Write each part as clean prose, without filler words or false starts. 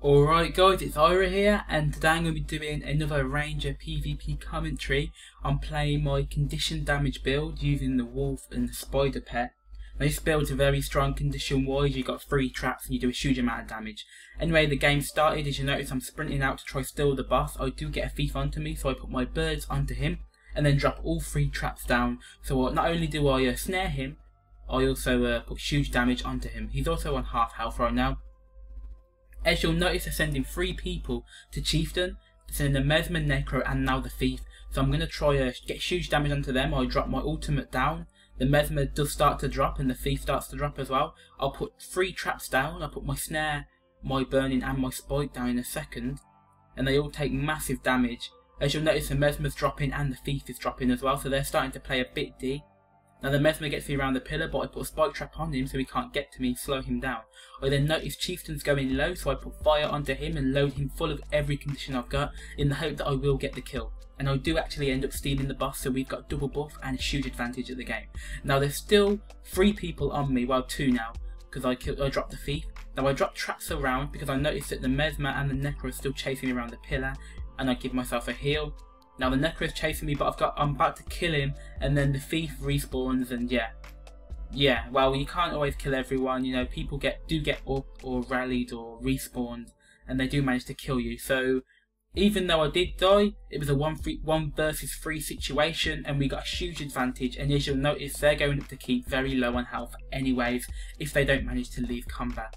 Alright guys, it's Ira here, and today I'm going to be doing another Ranger PvP commentary. I'm playing my condition damage build using the wolf and the spider pet. Now this build's a very strong condition wise, you got 3 traps and you do a huge amount of damage. Anyway, the game started. As you notice, I'm sprinting out to try steal the boss. I do get a thief onto me, so I put my birds onto him and then drop all 3 traps down. So not only do I snare him, I also put huge damage onto him. He's also on half health right now. As you'll notice, they're sending 3 people to Chieftain. They're sending the Mesmer, Necro and now the Thief. So I'm going to try get huge damage onto them. I drop my ultimate down. The Mesmer does start to drop and the Thief starts to drop as well. I'll put 3 traps down. I'll put my snare, my burning and my spike down in a second. And they all take massive damage. As you'll notice, the Mesmer's dropping and the Thief is dropping as well. So they're starting to play a bit D. Now the Mesmer gets me around the pillar, but I put a spike trap on him so he can't get to me, slow him down. I then notice Chieftain's going low, so I put fire onto him and load him full of every condition I've got in the hope that I will get the kill. And I do actually end up stealing the boss, so we've got double buff and a huge advantage at the game. Now there's still 3 people on me, well 2 now, because I dropped the Thief. Now I drop traps around because I noticed that the Mesmer and the Necro are still chasing me around the pillar, and I give myself a heal. Now the Necro is chasing me, but I'm about to kill him, and then the Thief respawns, and yeah. Well, you can't always kill everyone. You know, people do get up or rallied or respawned, and they do manage to kill you. So even though I did die, it was a 1 versus 3 situation, and we got a huge advantage. And as you'll notice, they're going up to keep very low on health, anyways, if they don't manage to leave combat.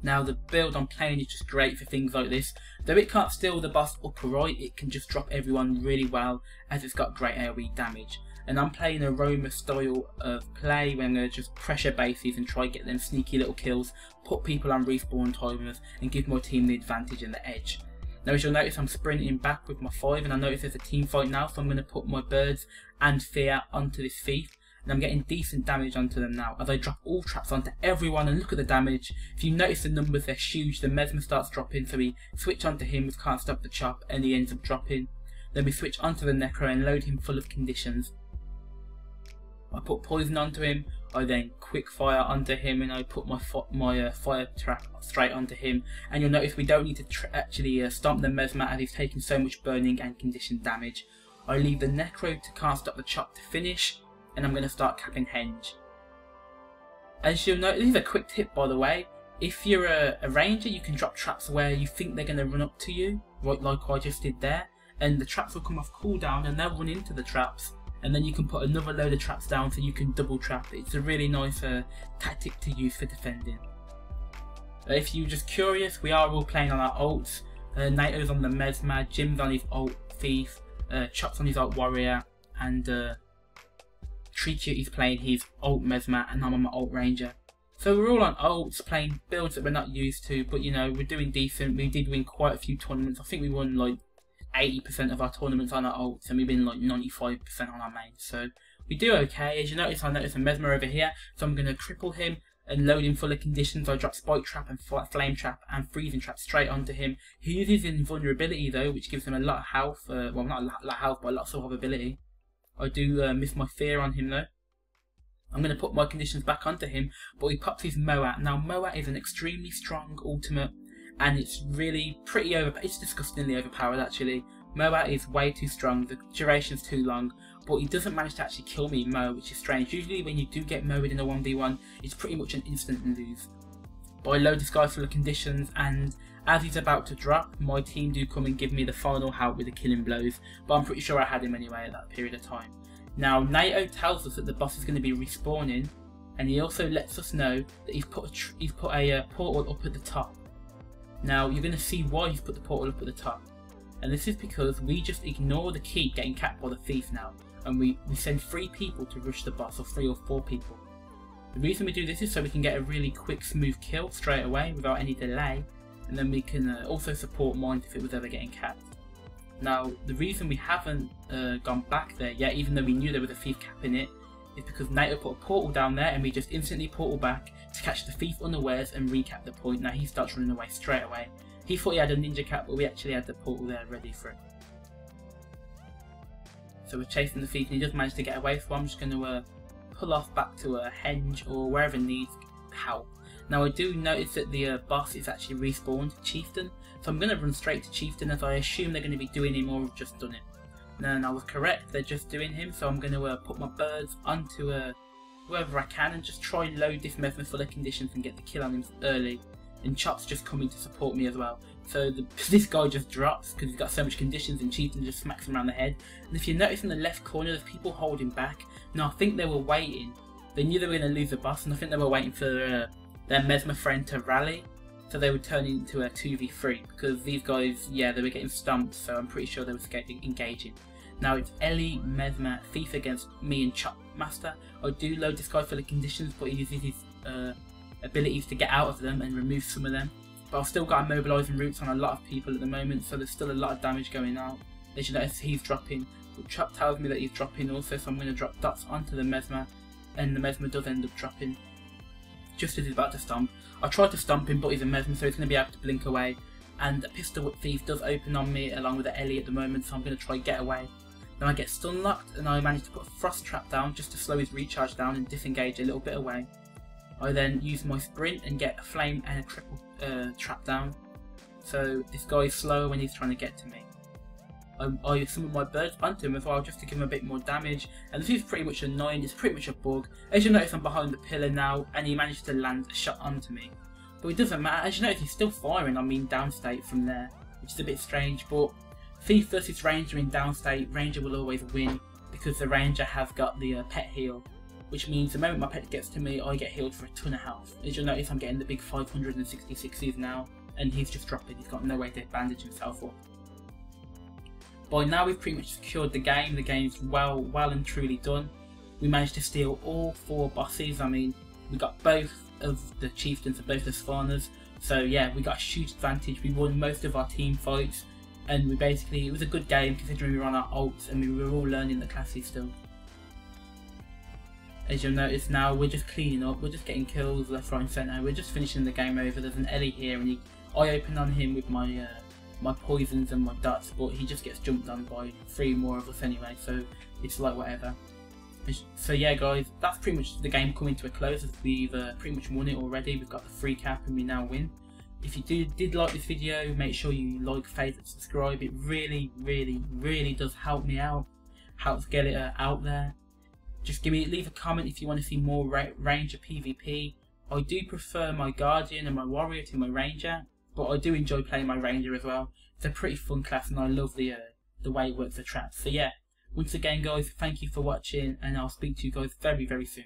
Now the build I'm playing is just great for things like this. Though it can't steal the boss upright, it can just drop everyone really well, as it's got great AoE damage. And I'm playing a Roma style of play where I'm going to just pressure bases and try to get them sneaky little kills, put people on respawn timers and give my team the advantage and the edge. Now as you'll notice, I'm sprinting back with my 5, and I notice there's a team fight now, so I'm going to put my birds and fear onto this Thief. And I'm getting decent damage onto them now as I drop all traps onto everyone, and look at the damage. If you notice the numbers, they're huge. The Mesmer starts dropping, so we switch onto him with Can't Stop the Chop and he ends up dropping. Then we switch onto the Necro and load him full of conditions. I put poison onto him, I then quick fire onto him, and I put my fire trap straight onto him. And you'll notice we don't need to actually stomp the Mesmer as he's taking so much burning and condition damage. I leave the Necro to Can't Stop the Chop to finish, and I'm going to start capping Henge. As you'll notice, this is a quick tip by the way. If you're a ranger, you can drop traps where you think they're going to run up to you, right like I just did there, and the traps will come off cooldown and they'll run into the traps, and then you can put another load of traps down so you can double trap. It's a really nice tactic to use for defending. If you're just curious, we are all playing on our ults. NATO's on the Mesmer, Jim's on his ult Thief, Chop's on his ult Warrior, and Treecute's playing his ult Mesmer, and I'm on my ult Ranger. So we're all on ults, playing builds that we're not used to, but you know, we're doing decent. We did win quite a few tournaments. I think we won like 80% of our tournaments on our ults, and we've been like 95% on our mains. So we do okay. As you notice, I notice a Mesmer over here, so I'm going to cripple him and load him full of conditions. I drop Spike Trap and Flame Trap and Freezing Trap straight onto him. He uses invulnerability though, which gives him a lot of health. Well, not a lot of health, but a lot of survivability. I do miss my fear on him though. I'm going to put my conditions back onto him, but he pops his Moat. Now Moat is an extremely strong ultimate, and it's really pretty it's disgustingly overpowered actually. Moat is way too strong, the duration's too long, but he doesn't manage to actually kill me Mo, which is strange. Usually when you do get Moat in a 1v1, it's pretty much an instant lose. But I load this guy full of conditions, and as he's about to drop, my team do come and give me the final help with the killing blows, but I'm pretty sure I had him anyway at that period of time. Now NATO tells us that the boss is going to be respawning, and he also lets us know that he's put a portal up at the top. Now you're going to see why he's put the portal up at the top, and this is because we just ignore the keep getting capped by the Thief now, and we send 3 people to rush the boss, or 3 or 4 people. The reason we do this is so we can get a really quick smooth kill straight away without any delay, and then we can also support mines if it was ever getting capped. Now the reason we haven't gone back there yet, even though we knew there was a Thief capping it, is because NATO put a portal down there and we just instantly portal back to catch the Thief unawares and recap the point. Now he starts running away straight away. He thought he had a ninja cap, but we actually had the portal there ready for him. So we're chasing the Thief and he does manage to get away, so I'm just going to pull off back to Henge or wherever needs help. Now I do notice that the boss is actually respawned Chieftain, so I'm going to run straight to Chieftain as I assume they're going to be doing him or have just done it. And I was correct, they're just doing him, so I'm going to put my birds onto whoever I can and just try and load this Mesmer full of conditions and get the kill on him early. And Chop's just coming to support me as well. So this guy just drops because he's got so much conditions, and Chieftain just smacks him around the head. And if you notice in the left corner, there's people holding back. Now I think they were waiting. They knew they were going to lose the boss, and I think they were waiting for their Mesmer friend to rally, so they would turn into a 2v3, because these guys, yeah, they were getting stumped, so I'm pretty sure they were engaging. Now it's Ellie, Mesmer, Thief against me and Chop Master. I do load this guy full of conditions, but he uses his abilities to get out of them and remove some of them. But I've still got immobilising roots on a lot of people at the moment, so there's still a lot of damage going out. As you notice, he's dropping. But Chop tells me that he's dropping also, so I'm going to drop dots onto the Mesmer, and the Mesmer does end up dropping just as he's about to stomp. I tried to stomp him, but he's a Mesmer, so he's going to be able to blink away. And a Pistol Whip Thief does open on me along with the Ellie at the moment, so I'm going to try and get away. Then I get stun locked, and I manage to put a Frost Trap down just to slow his recharge down and disengage a little bit away. I then use my sprint and get a flame and a triple trap down, so this guy is slow when he's trying to get to me. I summon my birds onto him as well just to give him a bit more damage, and this is pretty much annoying, it's pretty much a bug. As you notice, I'm behind the pillar now and he managed to land a shot onto me. But it doesn't matter, as you notice he's still firing on me in downstate from there, which is a bit strange, but Thief versus Ranger in downstate, Ranger will always win because the Ranger has got the pet heal, which means the moment my pet gets to me, I get healed for a ton of health. As you'll notice, I'm getting the big 566s now, and he's just dropping, he's got no way to bandage himself up. By now we've pretty much secured the game. The game's well and truly done. We managed to steal all 4 bosses. I mean, we got both of the chieftains and both the spawners. So yeah, we got a huge advantage. We won most of our team fights, and it was a good game considering we were on our ults and we were all learning the classes still. As you'll notice now, we're just cleaning up, we're just getting kills left, right and centre, we're just finishing the game over. There's an Ellie here and I open on him with my poisons and my dots, but he just gets jumped on by 3 more of us anyway, so it's like whatever. So yeah guys, that's pretty much the game coming to a close as we've pretty much won it already. We've got the free cap and we now win. If you did like this video, make sure you like, favourite, subscribe. It really does help me out, helps get it out there. Just leave a comment if you want to see more Ranger PvP. I do prefer my Guardian and my Warrior to my Ranger, but I do enjoy playing my Ranger as well. It's a pretty fun class and I love the way it works the traps. So yeah, once again guys, thank you for watching and I'll speak to you guys very soon.